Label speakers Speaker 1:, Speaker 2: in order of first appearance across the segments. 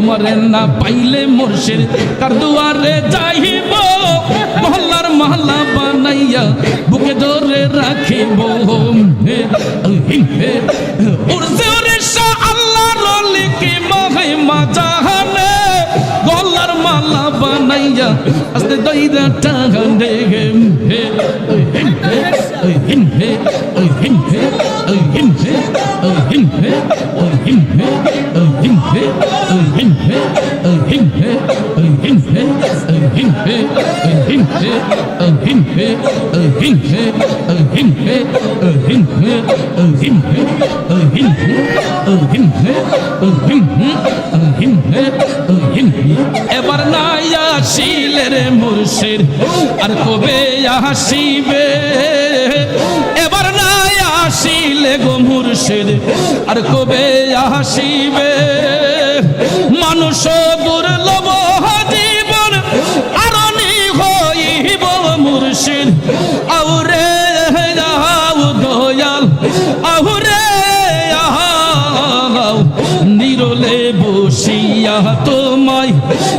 Speaker 1: তোমারে না পাইলে মুর্শিদ কার দুয়ারে যাইব মহল্লার মহল্লা বানাইয়া বুকে ধরে রাখিব উর্জে উড়িষ্যা আল্লাহর লিখি মহিমা জাহানে গলার মালা বানাইয়া আস্তে দইরা টানে এবার নাই আসিলে রে মুর্শিদ আর কবে আসিবে এবার নাই আসিলে গো মুর্শিদ আর কবে আসিবে মানুষ দুর্লভ জীবন আরনি হইব মুর্শিদ আউরে যাও দয়াল আউরে নিরলে বসিয়া তোমায়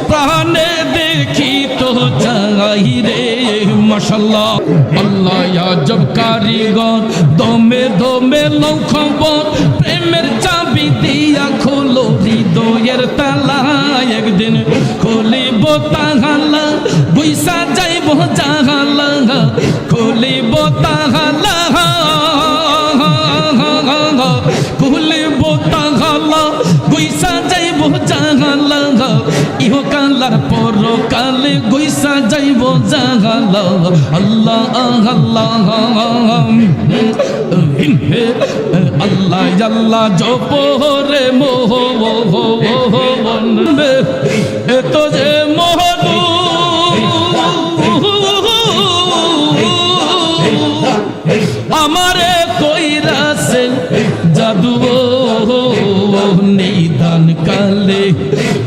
Speaker 1: প্রাণে দেখি তো চাই রে মাশাআল্লাহ আল্লাহ আজব কারিগর দমে দমে লও খবর প্রেমের চাবি দিয়া খোলো হৃদয়ের তালা একদিন খুলিব তাহালা বুইসা যাইব জাহালা খুলিব তাহালা খুলিব তাহালা বুইসা যাইব জাহালা ইহো কালার পর কালে গুইসা যাইব জাহালা আল্লাহ আল্লাহ আল্লাহ আল্লাহ জপ রে মোহ এত যে মোহনু আমারে কইরাছে জাদু নিদান কালে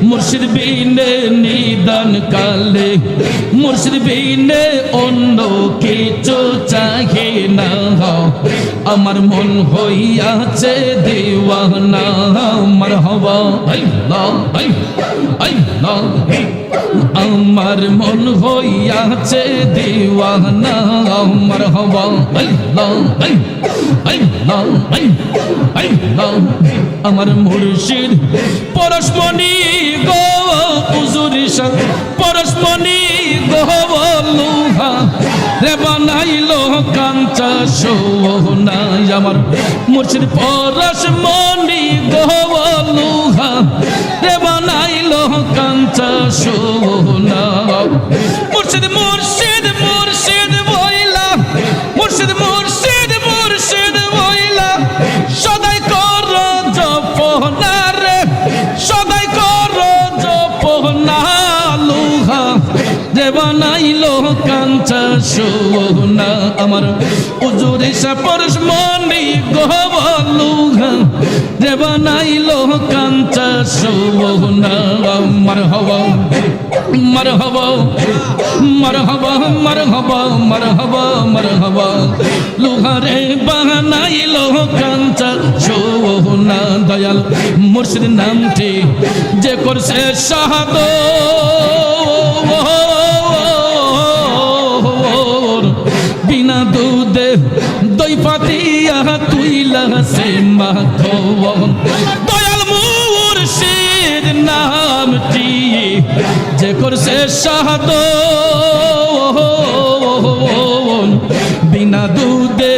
Speaker 1: মুর্শিদ বিনে নিদান কালে মুর্শিদ বিনে অন্য কিছু চাহে না আমার মন হইয়াছে দিওয়ানা মারহাবা আল্লাহ আল্লাহ আমার মন হইয়াছে দিওয়ানা মারহাবা আল্লাহ আল্লাহ আল্লাহ আমার মুর্শিদ পরশমণি গো হুজুরি শাহ পরশমণি গো লুহা রে বানাইলো কাঞ্চা সোনা আমার মুর্শিদ পরশমণি গো লুহা রে বানাইলো কাঞ্চা সোনা মুর্শিদ মুর্শিদ মুর্শিদ বইলা মুর্শিদ মুর্শিদ মুর্শিদ বইলা সদাই কর জপনা রে সদাই কর জপনা লুহা রে বানাইলো কাঞ্চা সোনা আমার হুজুরে শাহ পরশমণি গো লুহা রে বানাইলো কাঞ্চা সোনা মারহাবা মারহাবা মারহাবা মারহাবা মারহাবা মারহাবা লুহা রে বানাইলো কাঞ্চা সোনা দয়াল মুর্শিদ নামটি যে করছে শাহাদ বিনা দুধে দই পাতিয়া তুইলা সে মাখো দয়াল মুর্শিদ নামটি যে করছে শাহাদ বিনা দুধে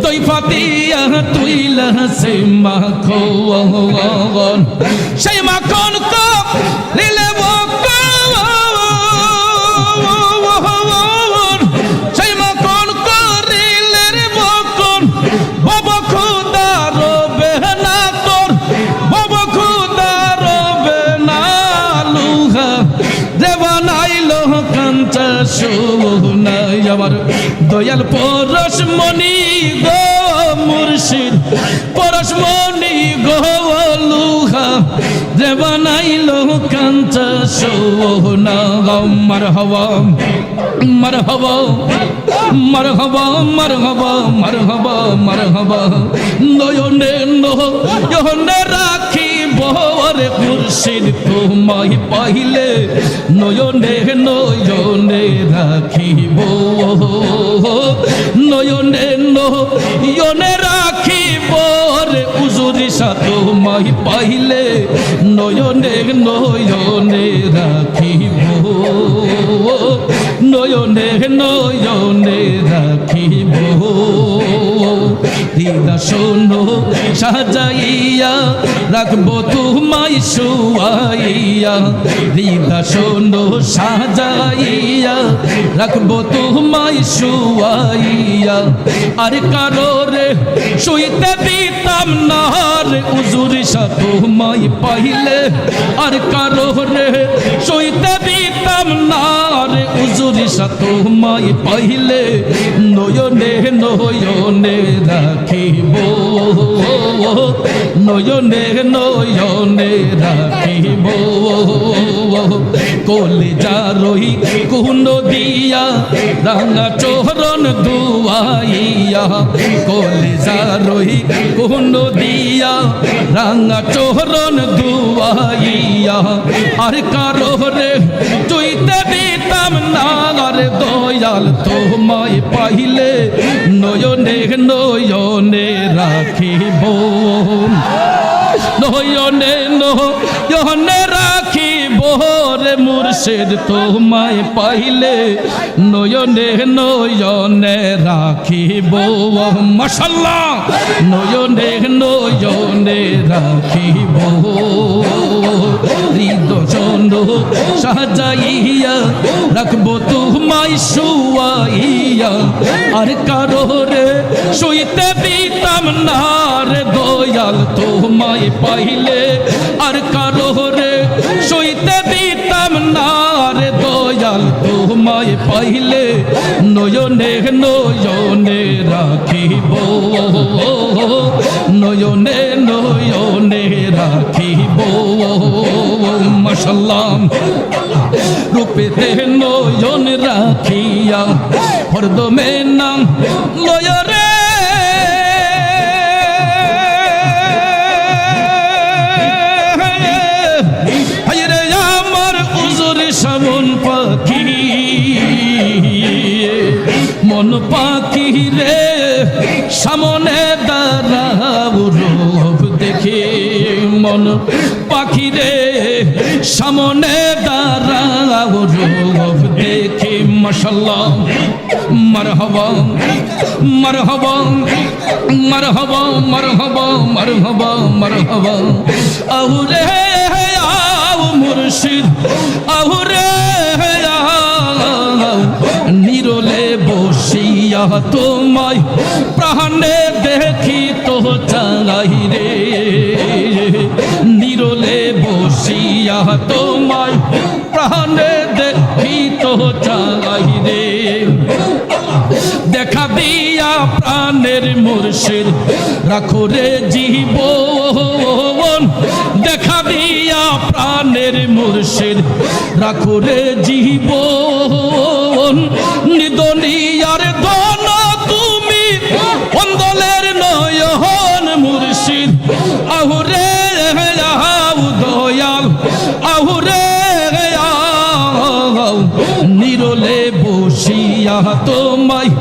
Speaker 1: দই পাতিয়া তুইলা সে মাখো সেই মাখন কো লীলে সোনা আমার দয়াল পরশমণি গো মুর্শিদ পরশমণি গো লুহা রে বানাইলো কাঞ্চা সোনা মারহাবা মারহাবা মারহাবা মারহাবা মারহাবা মারহাবা নয়নে নয়নে রাখিব রে মুর্শিদ তোমায় পাইলে নয়নে নয়নে রাখিব নয়নে নয়নে রাখিব রে হুজুরি শাহ তোমায় পাইলে নয়নে নয়নে রাখিব নয়নে নয়নে রাখিব দিদা শোনো সাজাইয়া রাখবো তোমায় শুয়াইয়া দিদা শোনো সাজাইয়া রাখবো তোমায় শুয়াইয়া আর কারো রে শুইতে দিতাম না রে হুজুরি শাহ তোমায় পাইলে আর কারো রে শুইতে দিতাম না রে হুজুরি শাহ তোমায় পাইলে নয়নে নয়নে রাখিব নয়নে নয়নে রাখিব কলিজা রহি কোন দিয়া রাঙা চরণ দুয়াইয়া কলিজা রহি কোন দিয়া রাঙা চরণ দুয়াইয়া আর কারো রে চুইতে দিতাম না রে দয়াল তোমায় পাইলে নয়নে নয়নে রাখিব নয়নে নয়নে রাখিব রে মুর্শিদ তোমায় পাইলে নয়নে নয়নে রাখিব মাশাআল্লাহ নয়নে নয়নে রাখিব হৃদয় সাজাইয়া রাখবো তোমায় শুয়াইয়া আর কারো রে শুইতে দিতাম না রে দয়াল তোমায় পাইলে আর কারো রে শুইতে দিতাম না রে দয়াল তোমায় পাইলে নয়নে নয়নে রাখিব নয়নে নয়নে রাখিব মাশাআল্লাহ রূপেতে নয়ন রাখিয়া হরদমে নাম লয় রে হায়রে আমার হুজুরি শ্রাবণ পাখি মন পাখি রে সামনে দাঁড়াও রূপ দেখে মন পাখি রে সামনে দাঁড়াও রূপ দেখে মাশাআল্লাহ মারহাবা মারহাবা মারহাবা মারহাবা মারহাবা মারহাবা আউরে আও মুর্শিদ আউরে আও নিরলে বসিয়া তোমায় প্রাণে দেখি তো চাই রে নিরলে বসিয়া তোমায় প্রাণে দেখি তো চাই রে দেখা দিয়া প্রাণের মুর্শিদ রাখো রে জীবন দেখা দিয়া প্রাণের মুর্শিদ রাখো রে জীবন নিদনিয়ার ধন তুমি অন্দলের নয়ন মুর্শিদ আহুরে আউ দয়াল আহুরে আউ নিরলে বসিয়া তোমায়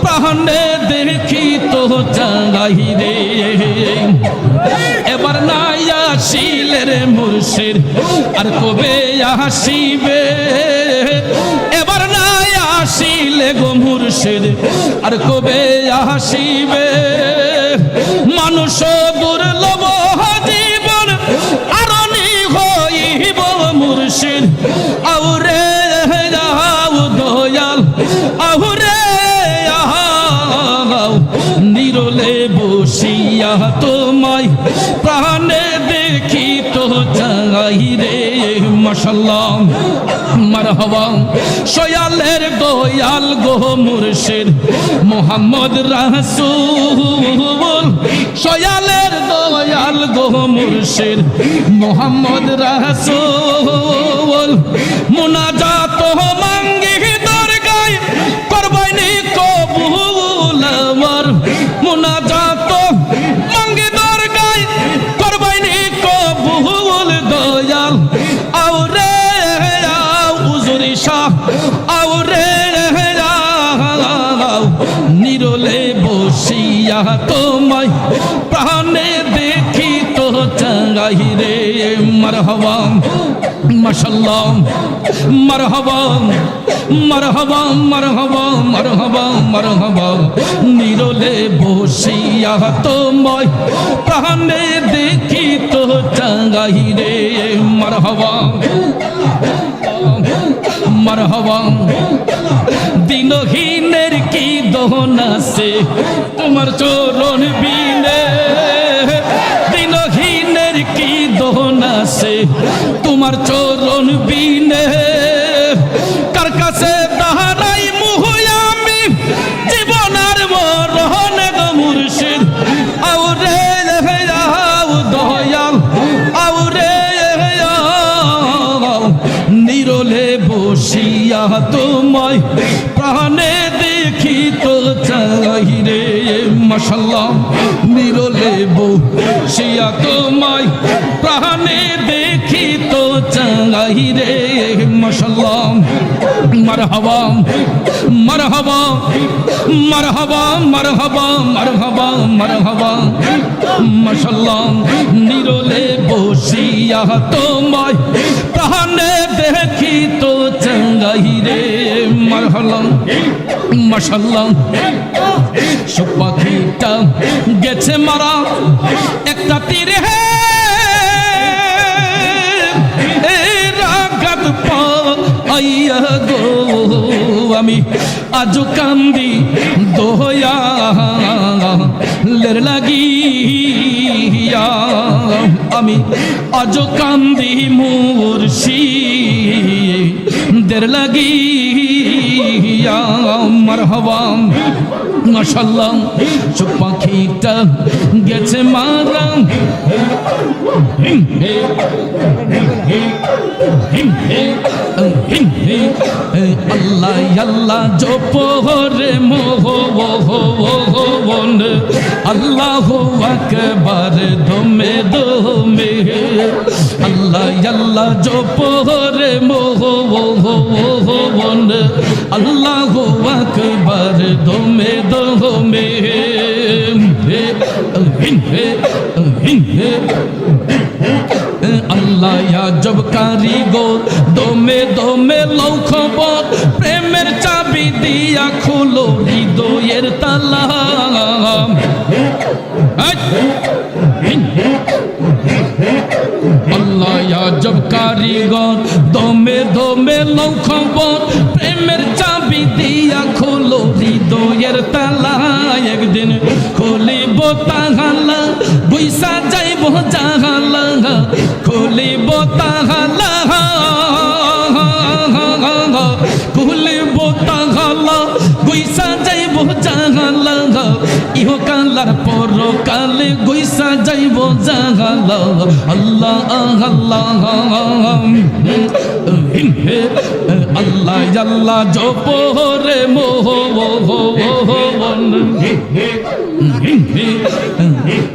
Speaker 1: প্রাণে দেখি তো চাই রে এবার নাই আসিলে রে মুর্শিদ আর কবে আসিবে এবার নাই আসিলে গো মুর্শিদ আর কবে আসিবে মানুষ দুর্লভ জীবন আরনি হইব মুর্শিদ আউরে আউ দয়াল আউরে আউ নিরলে বসিয়া তোমায় প্রাণে দেখি তো চাই রে মাশাআল্লাহ মারহাবা সয়ালের দয়াল গো মুর্শিদ মোহাম্মদ রাসূল সয়ালের দয়াল গো মুর্শিদ মোহাম্মদ রাসূল মুনাজাত মাঙ্গি দরগায় করবাইনি কবুল আমার মুনাজাত মাঙ্গি দরগায় করবাইনি কবুল আউরে হুজুরি শাহ আউরে নিরলে বসিয়া তোমায় প্রাণে দেখি তো চাই রে মারহাবা মাশাআল্লাহ মারহাবা মারহাবা মারহাবা মারহাবা মারহাবা নিরলে বসিয়া তোমায় প্রাণে দেখি তো চাই রে মারহাবা মারহাবা দিনহীনের কি দহন আছে তোমার চরণ বিনে দিনহীনের কি দহন আছে তোমার চরণ বিনে কার কাছে দাঁড়াই মুহুয়ামি জীবন আর মরণ গো মুর্শিদ আউরে দয়াল আউরে নিরলে বসিয়া তোমায় প্রাণে দেখি তো চাই রে মাশাআল্লাহ নিরলে বসিয়া তোমায় প্রাণে দেখি তো চাই রে মাশাআল্লাহ মারহাবা মারহাবা মারহাবা মারহাবা মারহাবা মারহাবা মাশাআল্লাহ নিরলে বসিয়া তোমায় প্রাণে দেখি তো চাই রে মারহাবা মাশাআল্লাহ সব পাখিটা গেছে মারা একটা তীরে রাগাত পাইয়া গো আমি আজ কান্দি দোয়া লের লাগিয়া আমি আজ কান্দি মুর্শিদের লাগিয়া মারহাবা মাশাআল্লাহ সব পাখিটা গেছে মারা আল্লাহ আল্লাহ জপরে মোহন আল্লাহু আকবার দমে দমে আল্লাহ আল্লাহ জপরে মোহন আল্লাহু আকবার দমে দমে আল্লাহ আজব কারিগর দমে দমে লও খবর প্রেমের চাবি দিয়া খুলো হৃদয়ের তালা আল্লাহ আজব কারিগর দমে দমে লও খবর প্রেমের চাবি দিয়া খুলো হৃদয়ের তালা একদিন খুলিব তাহালা বুইসা যাইব জাহালা খুলিব তাহালা খুলিব তাহালা বুইসা যাইব জাহালা ইহ কালার পর কালে গুইসা যাইব জাহালা আল্লাহ আল্লাহ আল্লাহ আল্লাহ জপরে মোহন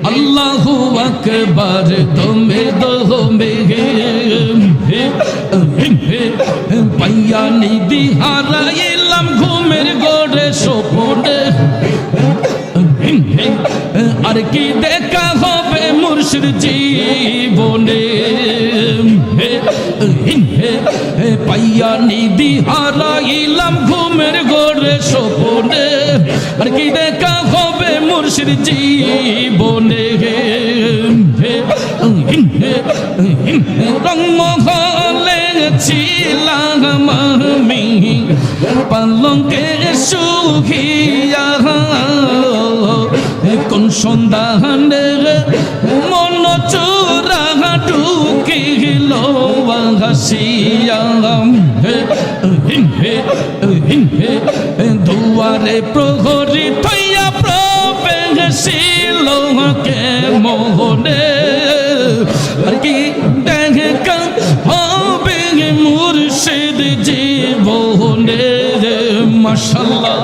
Speaker 1: আল্লাহু আকবার দমে দমে পাইয়া নিদি হারাইলাম ঘুমের গড়ে স্বপনে আর কি দেখা হবে মুর্শিদ জীবনে পাইয়া নিদি হারাইলাম ঘুমের গড়ে স্বপনে আর কি দেখা হবে মুর্শিদ জীবনে রংমহলে ছিলাম আমি পালঙ্কে সুখিয়া কোন সন্ধানে মন চোরা ঢুকিল হাসিয়া দুয়ারে প্রহরী থইয়া প্রবেশিল কে মোহনে আর কি দেখা হবে মুর্শিদ জীবনে মাশাআল্লাহ